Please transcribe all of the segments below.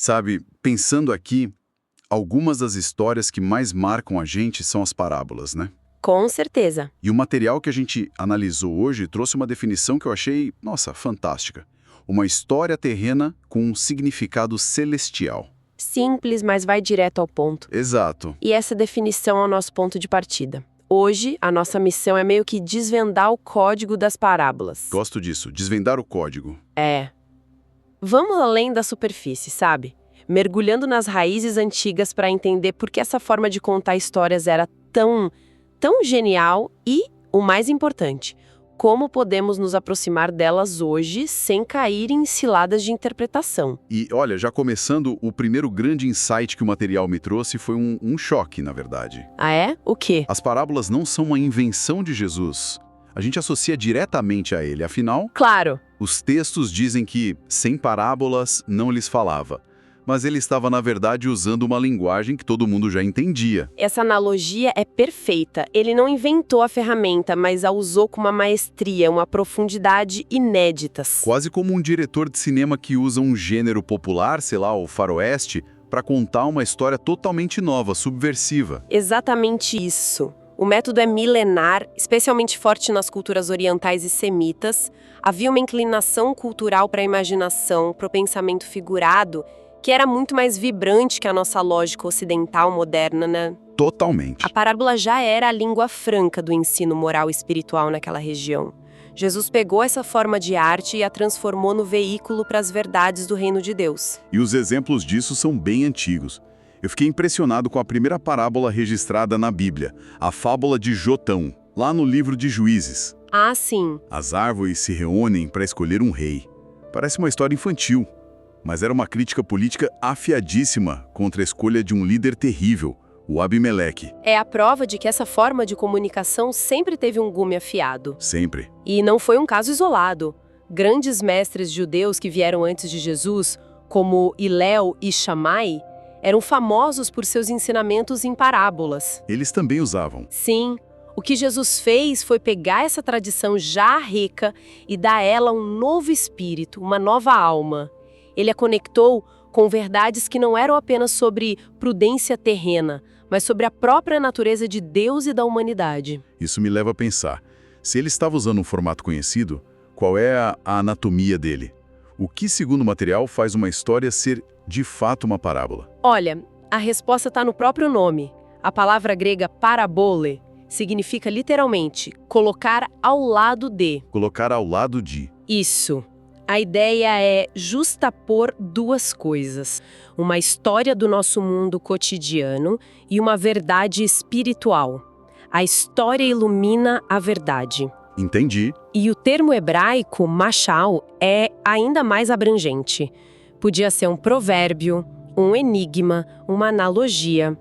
Sabe, pensando aqui, algumas das histórias que mais marcam a gente são as parábolas, né? Com certeza. E o material que a gente analisou hoje trouxe uma definição que eu achei, nossa, fantástica. Uma história terrena com um significado celestial. Simples, mas vai direto ao ponto. Exato. E essa definição é o nosso ponto de partida. Hoje, a nossa missão é meio que desvendar o código das parábolas. Gosto disso, desvendar o código. Vamos além da superfície, sabe? Mergulhando nas raízes antigas para entender por que essa forma de contar histórias era tão genial e, o mais importante, como podemos nos aproximar delas hoje sem cair em ciladas de interpretação. E, olha, já começando, o primeiro grande insight que o material me trouxe foi um choque, na verdade. Ah, é? O quê? As parábolas não são uma invenção de Jesus. A gente associa diretamente a ele, afinal, Claro! os textos dizem que, sem parábolas, não lhes falava. Mas ele estava, na verdade, usando uma linguagem que todo mundo já entendia. Essa analogia é perfeita. Ele não inventou a ferramenta, mas a usou com uma maestria, uma profundidade inéditas. Quase como um diretor de cinema que usa um gênero popular, sei lá, o faroeste, para contar uma história totalmente nova, subversiva. Exatamente isso. O método é milenar, especialmente forte nas culturas orientais e semitas. Havia uma inclinação cultural para a imaginação, para o pensamento figurado, que era muito mais vibrante que a nossa lógica ocidental moderna, né? Totalmente. A parábola já era a língua franca do ensino moral e espiritual naquela região. Jesus pegou essa forma de arte e a transformou no veículo para as verdades do reino de Deus. E os exemplos disso são bem antigos. Eu fiquei impressionado com a primeira parábola registrada na Bíblia, a fábula de Jotão, lá no livro de Juízes. Ah, sim. As árvores se reúnem para escolher um rei. Parece uma história infantil, mas era uma crítica política afiadíssima contra a escolha de um líder terrível, o Abimeleque. É a prova de que essa forma de comunicação sempre teve um gume afiado. Sempre. E não foi um caso isolado. Grandes mestres judeus que vieram antes de Jesus, como Hilel e Shammai, eram famosos por seus ensinamentos em parábolas. Eles também usavam. Sim, o que Jesus fez foi pegar essa tradição já rica e dar a ela um novo espírito, uma nova alma. Ele a conectou com verdades que não eram apenas sobre prudência terrena, mas sobre a própria natureza de Deus e da humanidade. Isso me leva a pensar, se ele estava usando um formato conhecido, qual é a anatomia dele? O que, segundo o material, faz uma história ser, de fato, uma parábola? Olha, a resposta está no próprio nome. A palavra grega parabole significa literalmente colocar ao lado de. Colocar ao lado de. Isso. A ideia é justapor duas coisas: uma história do nosso mundo cotidiano e uma verdade espiritual. A história ilumina a verdade. Entendi. E o termo hebraico, mashal, é ainda mais abrangente. Podia ser um provérbio, um enigma, uma analogia.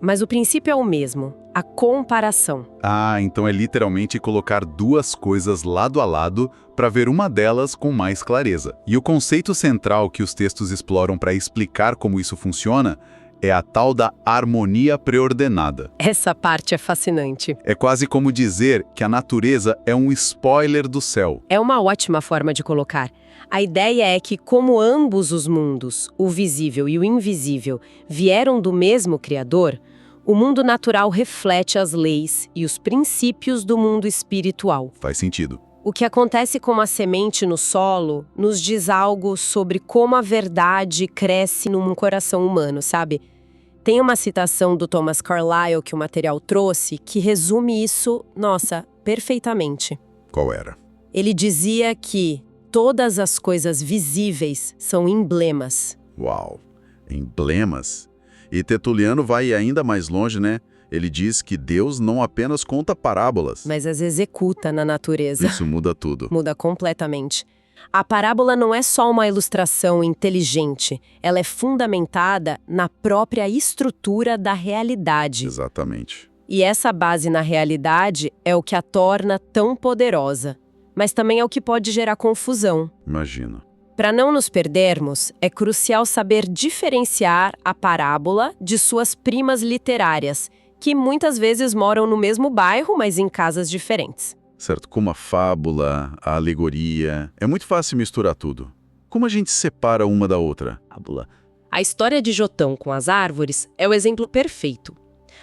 Mas o princípio é o mesmo, a comparação. Ah, então é literalmente colocar duas coisas lado a lado para ver uma delas com mais clareza. E o conceito central que os textos exploram para explicar como isso funciona é a tal da harmonia preordenada. Essa parte é fascinante. É quase como dizer que a natureza é um spoiler do céu. É uma ótima forma de colocar. A ideia é que, como ambos os mundos, o visível e o invisível, vieram do mesmo Criador, o mundo natural reflete as leis e os princípios do mundo espiritual. Faz sentido. O que acontece com a semente no solo nos diz algo sobre como a verdade cresce num coração humano, sabe? Tem uma citação do Thomas Carlyle que o material trouxe que resume isso, nossa, perfeitamente. Qual era? Ele dizia que todas as coisas visíveis são emblemas. Uau! Emblemas? E Tertuliano vai ainda mais longe, né? Ele diz que Deus não apenas conta parábolas. Mas as executa na natureza. Isso muda tudo. Muda completamente. A parábola não é só uma ilustração inteligente, ela é fundamentada na própria estrutura da realidade. Exatamente. E essa base na realidade é o que a torna tão poderosa, mas também é o que pode gerar confusão. Imagina. Para não nos perdermos, é crucial saber diferenciar a parábola de suas primas literárias, que muitas vezes moram no mesmo bairro, mas em casas diferentes. Certo, como a fábula, a alegoria. É muito fácil misturar tudo. Como a gente separa uma da outra? A história de Jotão com as árvores é o exemplo perfeito.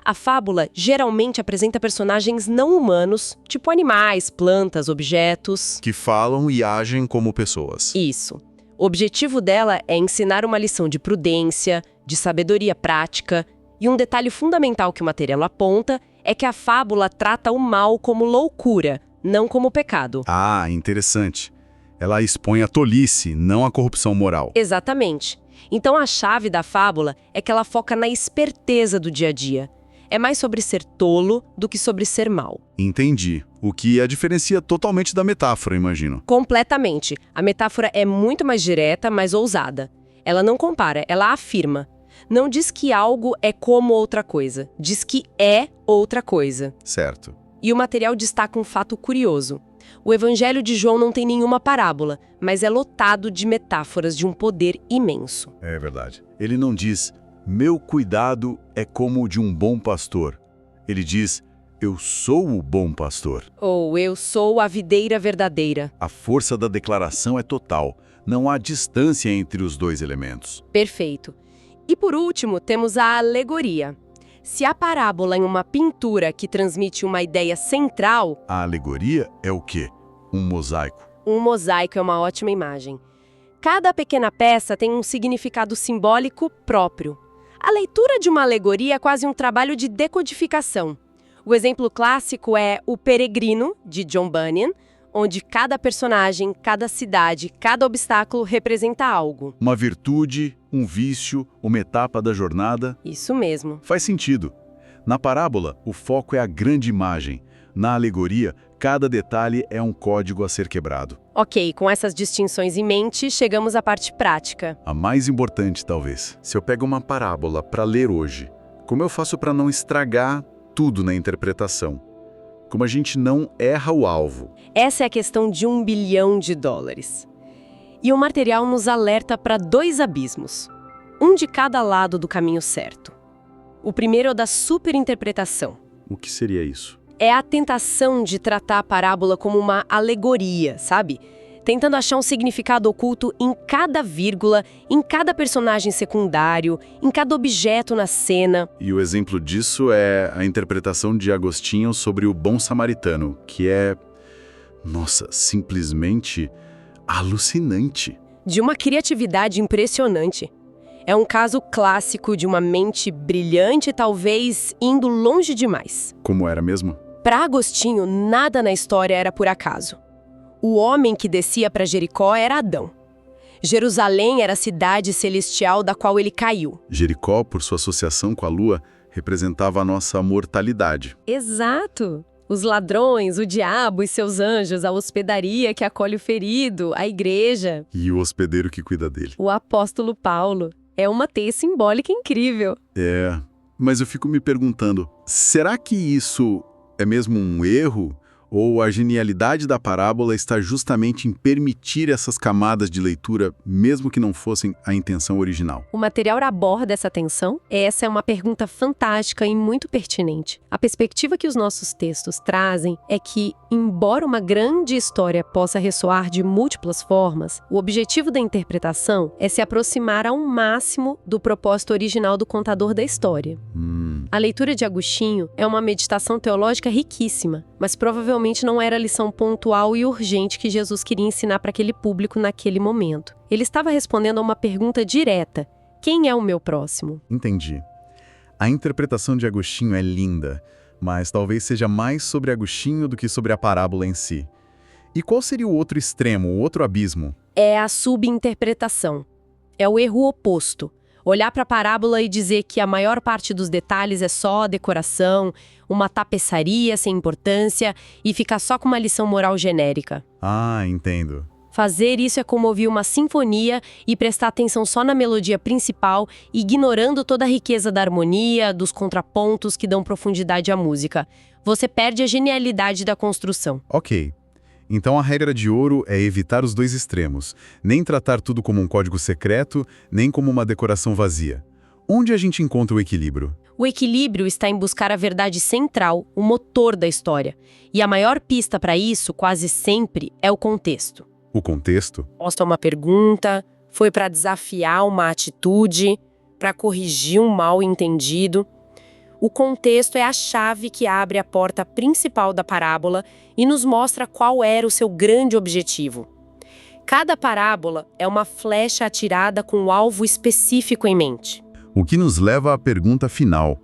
A fábula geralmente apresenta personagens não humanos, tipo animais, plantas, objetos. Que falam e agem como pessoas. Isso. O objetivo dela é ensinar uma lição de prudência, de sabedoria prática, e um detalhe fundamental que o material aponta é que a fábula trata o mal como loucura, não como pecado. Ah, interessante. Ela expõe a tolice, não a corrupção moral. Exatamente. Então a chave da fábula é que ela foca na esperteza do dia a dia. É mais sobre ser tolo do que sobre ser mau. Entendi. O que a diferencia totalmente da metáfora, imagino. Completamente. A metáfora é muito mais direta, mais ousada. Ela não compara, ela afirma. Não diz que algo é como outra coisa. Diz que é outra coisa. Certo. E o material destaca um fato curioso. O Evangelho de João não tem nenhuma parábola, mas é lotado de metáforas de um poder imenso. É verdade. Ele não diz, meu cuidado é como o de um bom pastor. Ele diz, eu sou o bom pastor. Ou eu sou a videira verdadeira. A força da declaração é total. Não há distância entre os dois elementos. Perfeito. E por último, temos a alegoria. Se a parábola é uma pintura que transmite uma ideia central, A alegoria é o quê? Um mosaico. um mosaico é uma ótima imagem. Cada pequena peça tem um significado simbólico próprio. A leitura de uma alegoria é quase um trabalho de decodificação. O exemplo clássico é O Peregrino, de John Bunyan, onde cada personagem, cada cidade, cada obstáculo representa algo. Uma virtude, um vício, uma etapa da jornada. Isso mesmo. Faz sentido. Na parábola, o foco é a grande imagem. Na alegoria, cada detalhe é um código a ser quebrado. Ok, com essas distinções em mente, chegamos à parte prática. A mais importante, talvez. Se eu pego uma parábola para ler hoje, como eu faço para não estragar tudo na interpretação? Como a gente não erra o alvo? Essa é a questão de $1 bilhão. E o material nos alerta para 2 abismos, um de cada lado do caminho certo. O primeiro é o da superinterpretação. O que seria isso? É a tentação de tratar a parábola como uma alegoria, sabe? Tentando achar um significado oculto em cada vírgula, em cada personagem secundário, em cada objeto na cena. E o exemplo disso é a interpretação de Agostinho sobre o bom samaritano, que é, nossa, simplesmente alucinante. De uma criatividade impressionante. É um caso clássico de uma mente brilhante, talvez indo longe demais. Como era mesmo? Para Agostinho, nada na história era por acaso. O homem que descia para Jericó era Adão. Jerusalém era a cidade celestial da qual ele caiu. Jericó, por sua associação com a lua, representava a nossa mortalidade. Exato! Os ladrões, o diabo e seus anjos, a hospedaria que acolhe o ferido, a igreja. E o hospedeiro que cuida dele. O apóstolo Paulo. É uma teia simbólica incrível. É, mas eu fico me perguntando, será que isso é mesmo um erro? Ou a genialidade da parábola está justamente em permitir essas camadas de leitura, mesmo que não fossem a intenção original? O material aborda essa tensão? Essa é uma pergunta fantástica e muito pertinente. A perspectiva que os nossos textos trazem é que, embora uma grande história possa ressoar de múltiplas formas, o objetivo da interpretação é se aproximar ao máximo do propósito original do contador da história. A leitura de Agostinho é uma meditação teológica riquíssima, mas provavelmente não era a lição pontual e urgente que Jesus queria ensinar para aquele público naquele momento. Ele estava respondendo a uma pergunta direta: quem é o meu próximo? Entendi. A interpretação de Agostinho é linda, mas talvez seja mais sobre Agostinho do que sobre a parábola em si. E qual seria o outro extremo, o outro abismo? É a subinterpretação. É o erro oposto. Olhar para a parábola e dizer que a maior parte dos detalhes é só decoração, uma tapeçaria sem importância e ficar só com uma lição moral genérica. Ah, entendo. Fazer isso é como ouvir uma sinfonia e prestar atenção só na melodia principal, ignorando toda a riqueza da harmonia, dos contrapontos que dão profundidade à música. Você perde a genialidade da construção. Ok. Então a regra de ouro é evitar os dois extremos, nem tratar tudo como um código secreto, nem como uma decoração vazia. Onde a gente encontra o equilíbrio? O equilíbrio está em buscar a verdade central, o motor da história. E a maior pista para isso, quase sempre, é o contexto. O contexto? Posta uma pergunta, Foi para desafiar uma atitude, para corrigir um mal-entendido. O contexto é a chave que abre a porta principal da parábola e nos mostra qual era o seu grande objetivo. Cada parábola é uma flecha atirada com um alvo específico em mente. O que nos leva à pergunta final.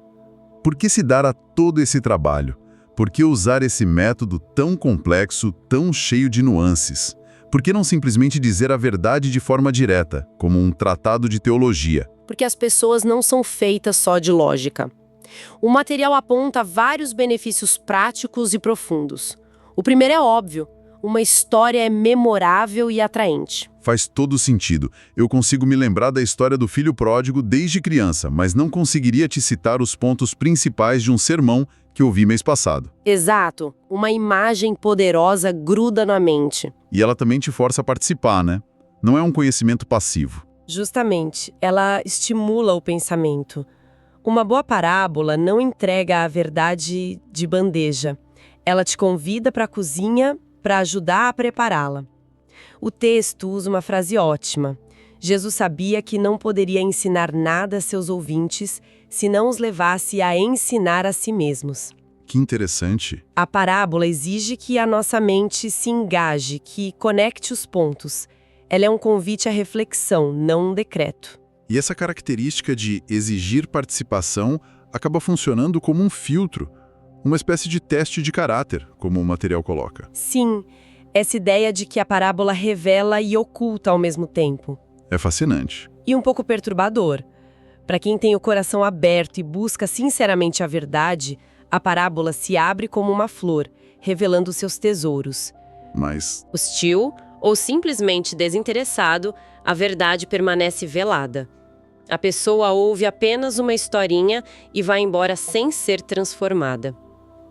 Por que se dar a todo esse trabalho? Por que usar esse método tão complexo, tão cheio de nuances? Por que não simplesmente dizer a verdade de forma direta, como um tratado de teologia? Porque as pessoas não são feitas só de lógica. O material aponta vários benefícios práticos e profundos. O primeiro é óbvio. Uma história é memorável e atraente. Faz todo sentido. Eu consigo me lembrar da história do filho pródigo desde criança, mas não conseguiria te citar os pontos principais de um sermão que eu vi mês passado. Exato. Uma imagem poderosa gruda na mente. E ela também te força a participar, né? Não é um conhecimento passivo. Justamente, ela estimula o pensamento. Uma boa parábola não entrega a verdade de bandeja. Ela te convida para a cozinha para ajudar a prepará-la. O texto usa uma frase ótima. Jesus sabia que não poderia ensinar nada a seus ouvintes se não os levasse a ensinar a si mesmos. Que interessante. A parábola exige que a nossa mente se engaje, que conecte os pontos. Ela é um convite à reflexão, não um decreto. E essa característica de exigir participação acaba funcionando como um filtro, uma espécie de teste de caráter, como o material coloca. Sim, essa ideia de que a parábola revela e oculta ao mesmo tempo. É fascinante. E um pouco perturbador. Para quem tem o coração aberto e busca sinceramente a verdade, a parábola se abre como uma flor, revelando seus tesouros. Mas Hostil ou simplesmente desinteressado, a verdade permanece velada. A pessoa ouve apenas uma historinha e vai embora sem ser transformada.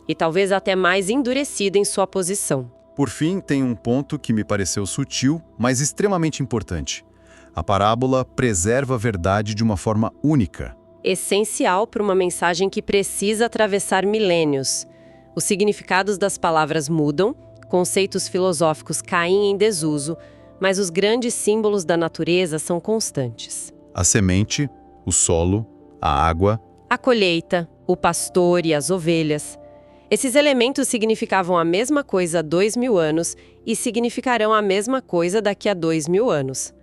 E talvez até mais endurecida em sua posição. Por fim, tem um ponto que me pareceu sutil, mas extremamente importante. A parábola preserva a verdade de uma forma única. Essencial para uma mensagem que precisa atravessar milênios. Os significados das palavras mudam, conceitos filosóficos caem em desuso, mas os grandes símbolos da natureza são constantes. A semente, o solo, a água. A colheita, o pastor e as ovelhas. Esses elementos significavam a mesma coisa há 2000 anos e significarão a mesma coisa daqui a 2000 anos.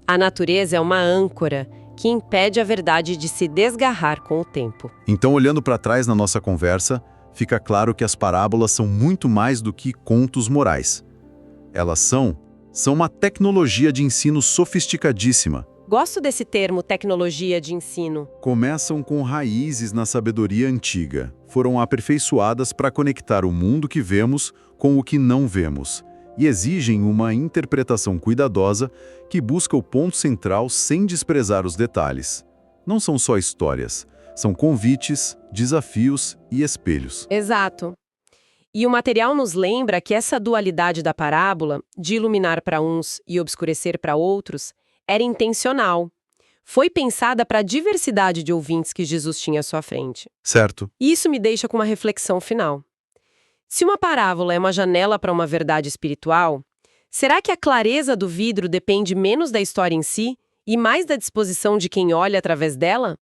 A natureza é uma âncora que impede a verdade de se desgarrar com o tempo. Então, olhando para trás na nossa conversa, fica claro que as parábolas são muito mais do que contos morais. Elas são uma tecnologia de ensino sofisticadíssima. Gosto desse termo, tecnologia de ensino. começam com raízes na sabedoria antiga. Foram aperfeiçoadas para conectar o mundo que vemos com o que não vemos. E exigem uma interpretação cuidadosa que busca o ponto central sem desprezar os detalhes. Não são só histórias, são convites, desafios e espelhos. Exato. E o material nos lembra que essa dualidade da parábola, de iluminar para uns e obscurecer para outros, era intencional. Foi pensada para a diversidade de ouvintes que Jesus tinha à sua frente. Certo. E isso me deixa com uma reflexão final. Se uma parábola é uma janela para uma verdade espiritual, será que a clareza do vidro depende menos da história em si e mais da disposição de quem olha através dela?